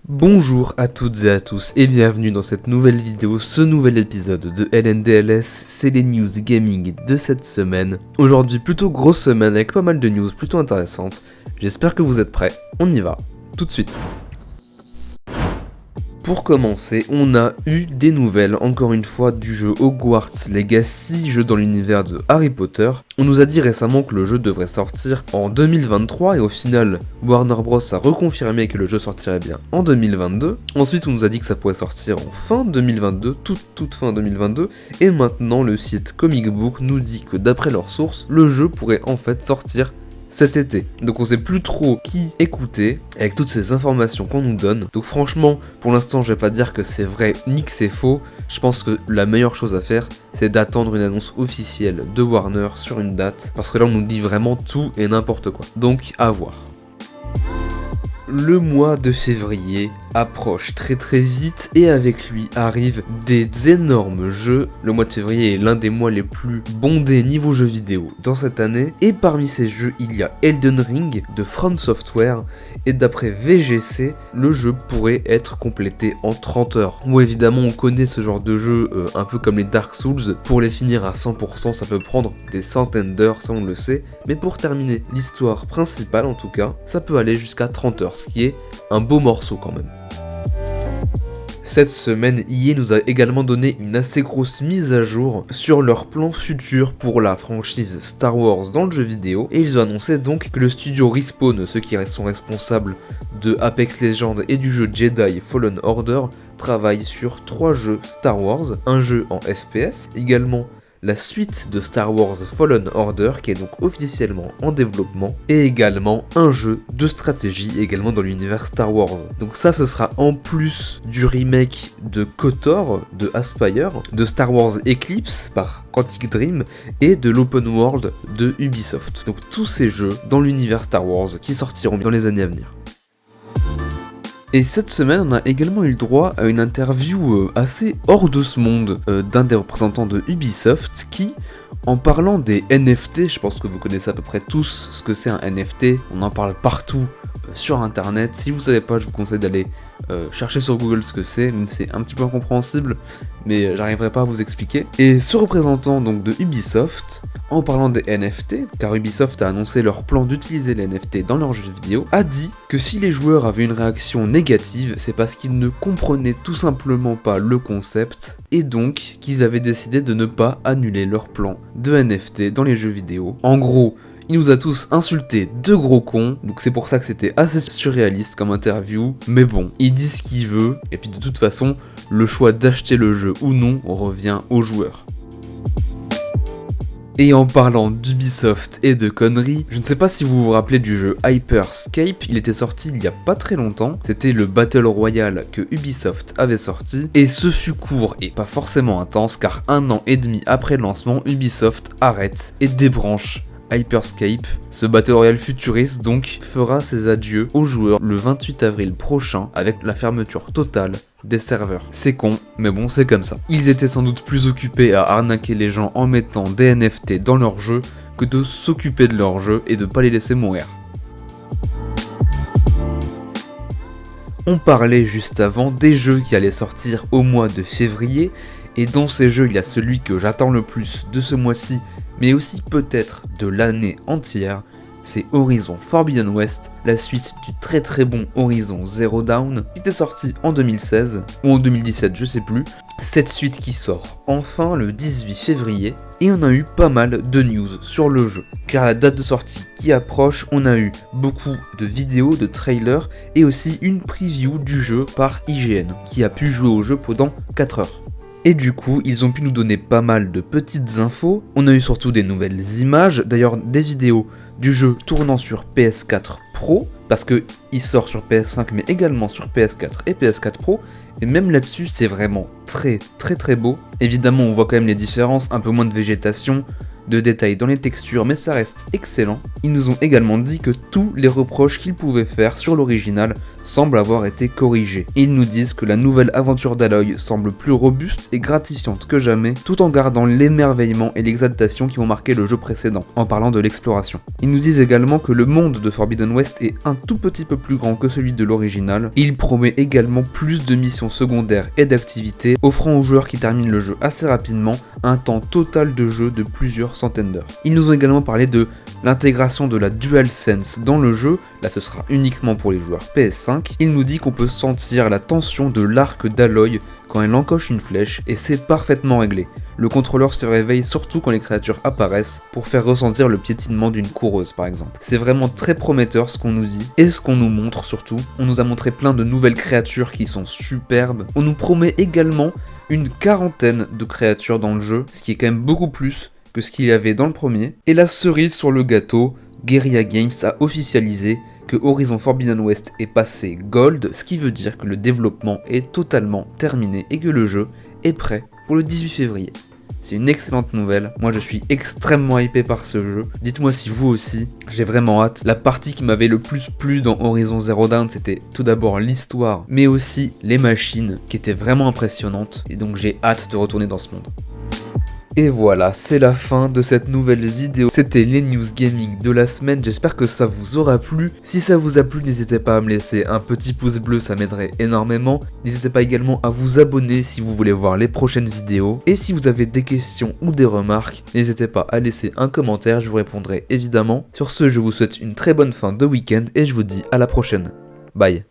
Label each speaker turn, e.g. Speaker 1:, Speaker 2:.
Speaker 1: Bonjour à toutes et à tous et bienvenue dans cette nouvelle vidéo, ce nouvel épisode de LNDLS, c'est les news gaming de cette semaine. Aujourd'hui plutôt grosse semaine avec pas mal de news plutôt intéressantes, j'espère que vous êtes prêts, on y va, tout de suite. Pour commencer, on a eu des nouvelles, encore une fois, du jeu Hogwarts Legacy, jeu dans l'univers de Harry Potter. On nous a dit récemment que le jeu devrait sortir en 2023 et au final, Warner Bros a reconfirmé que le jeu sortirait bien en 2022. Ensuite, on nous a dit que ça pourrait sortir en fin 2022, toute fin 2022. Et maintenant, le site Comic Book nous dit que d'après leurs sources, le jeu pourrait en fait sortir cet été. Donc on sait plus trop qui écouter avec toutes ces informations qu'on nous donne. Donc franchement, pour l'instant, je vais pas dire que c'est vrai ni que c'est faux. Je pense que la meilleure chose à faire, c'est d'attendre une annonce officielle de Warner sur une date. Parce que là, on nous dit vraiment tout et n'importe quoi. Donc à voir. Le mois de février approche très vite et avec lui arrivent des énormes jeux. Le mois de février est l'un des mois les plus bondés niveau jeux vidéo dans cette année. Et parmi ces jeux, il y a Elden Ring de From Software. Et d'après VGC, le jeu pourrait être complété en 30 heures. Bon, évidemment, on connaît ce genre de jeu un peu comme les Dark Souls. Pour les finir à 100%, ça peut prendre des centaines d'heures, ça on le sait. Mais pour terminer l'histoire principale en tout cas, ça peut aller jusqu'à 30 heures. Ce qui est un beau morceau quand même. Cette semaine, EA nous a également donné une assez grosse mise à jour sur leurs plans futurs pour la franchise Star Wars dans le jeu vidéo, et ils ont annoncé donc que le studio Respawn, ceux qui sont responsables de Apex Legends et du jeu Jedi Fallen Order, travaille sur 3 jeux Star Wars, un jeu en FPS, également la suite de Star Wars Fallen Order qui est donc officiellement en développement et également un jeu de stratégie également dans l'univers Star Wars. Donc ça ce sera en plus du remake de KOTOR, de Aspyr, de Star Wars Eclipse par Quantic Dream et de l'Open World de Ubisoft. Donc tous ces jeux dans l'univers Star Wars qui sortiront dans les années à venir. Et cette semaine, on a également eu le droit à une interview assez hors de ce monde d'un des représentants de Ubisoft qui, en parlant des NFT, je pense que vous connaissez à peu près tous ce que c'est un NFT, on en parle partout sur internet. Si vous savez pas, je vous conseille d'aller chercher sur Google ce que c'est, même si c'est un petit peu incompréhensible, mais j'arriverai pas à vous expliquer. Et ce représentant donc de Ubisoft, en parlant des NFT, car Ubisoft a annoncé leur plan d'utiliser les NFT dans leurs jeux vidéo, a dit que si les joueurs avaient une réaction négative, c'est parce qu'ils ne comprenaient tout simplement pas le concept, et donc qu'ils avaient décidé de ne pas annuler leur plan de NFT dans les jeux vidéo. En gros, il nous a tous insultés de gros cons, donc c'est pour ça que c'était assez surréaliste comme interview, mais bon, il dit ce qu'il veut, et puis de toute façon, le choix d'acheter le jeu ou non revient aux joueurs. Et en parlant d'Ubisoft et de conneries, je ne sais pas si vous vous rappelez du jeu Hyperscape, il était sorti il y a pas très longtemps, c'était le Battle Royale que Ubisoft avait sorti, et ce fut court et pas forcément intense car 1 an et demi après le lancement, Ubisoft arrête et débranche Hyperscape. Ce Battle Royale futuriste donc fera ses adieux aux joueurs le 28 avril prochain avec la fermeture totale des serveurs. C'est con, mais bon, c'est comme ça. Ils étaient sans doute plus occupés à arnaquer les gens en mettant des NFT dans leur jeu que de s'occuper de leur jeu et de pas les laisser mourir. On parlait juste avant des jeux qui allaient sortir au mois de février, et dans ces jeux il y a celui que j'attends le plus de ce mois-ci, mais aussi peut-être de l'année entière, c'est Horizon Forbidden West, la suite du très bon Horizon Zero Dawn, qui était sorti en 2016, ou en 2017, je sais plus. Cette suite qui sort enfin le 18 février, et on a eu pas mal de news sur le jeu. Car la date de sortie qui approche, on a eu beaucoup de vidéos, de trailers, et aussi une preview du jeu par IGN, qui a pu jouer au jeu pendant 4 heures. Et du coup, ils ont pu nous donner pas mal de petites infos. On a eu surtout des nouvelles images, d'ailleurs des vidéos du jeu tournant sur PS4 Pro, parce qu'il sort sur PS5 mais également sur PS4 et PS4 Pro, et même là-dessus c'est vraiment très beau. Évidemment on voit quand même les différences, un peu moins de végétation, de détails dans les textures, mais ça reste excellent. Ils nous ont également dit que tous les reproches qu'ils pouvaient faire sur l'original semble avoir été corrigé. Ils nous disent que la nouvelle aventure d'Aloy semble plus robuste et gratifiante que jamais, tout en gardant l'émerveillement et l'exaltation qui ont marqué le jeu précédent, en parlant de l'exploration. Ils nous disent également que le monde de Forbidden West est un tout petit peu plus grand que celui de l'original. Il promet également plus de missions secondaires et d'activités, offrant aux joueurs qui terminent le jeu assez rapidement un temps total de jeu de plusieurs centaines d'heures. Ils nous ont également parlé de l'intégration de la DualSense dans le jeu, là ce sera uniquement pour les joueurs PS5. Il nous dit qu'on peut sentir la tension de l'arc d'Aloy quand elle encoche une flèche et c'est parfaitement réglé. Le contrôleur se réveille surtout quand les créatures apparaissent pour faire ressentir le piétinement d'une coureuse par exemple. C'est vraiment très prometteur ce qu'on nous dit et ce qu'on nous montre surtout. On nous a montré plein de nouvelles créatures qui sont superbes. On nous promet également une quarantaine de créatures dans le jeu, ce qui est quand même beaucoup plus que ce qu'il y avait dans le premier. Et la cerise sur le gâteau, Guerrilla Games a officialisé que Horizon Forbidden West est passé Gold, ce qui veut dire que le développement est totalement terminé et que le jeu est prêt pour le 18 février. C'est une excellente nouvelle, moi je suis extrêmement hypé par ce jeu, dites-moi si vous aussi, j'ai vraiment hâte. La partie qui m'avait le plus plu dans Horizon Zero Dawn, c'était tout d'abord l'histoire, mais aussi les machines qui étaient vraiment impressionnantes, et donc j'ai hâte de retourner dans ce monde. Et voilà, c'est la fin de cette nouvelle vidéo. C'était les news gaming de la semaine, j'espère que ça vous aura plu. Si ça vous a plu, n'hésitez pas à me laisser un petit pouce bleu, ça m'aiderait énormément. N'hésitez pas également à vous abonner si vous voulez voir les prochaines vidéos. Et si vous avez des questions ou des remarques, n'hésitez pas à laisser un commentaire, je vous répondrai évidemment. Sur ce, je vous souhaite une très bonne fin de week-end et je vous dis à la prochaine. Bye.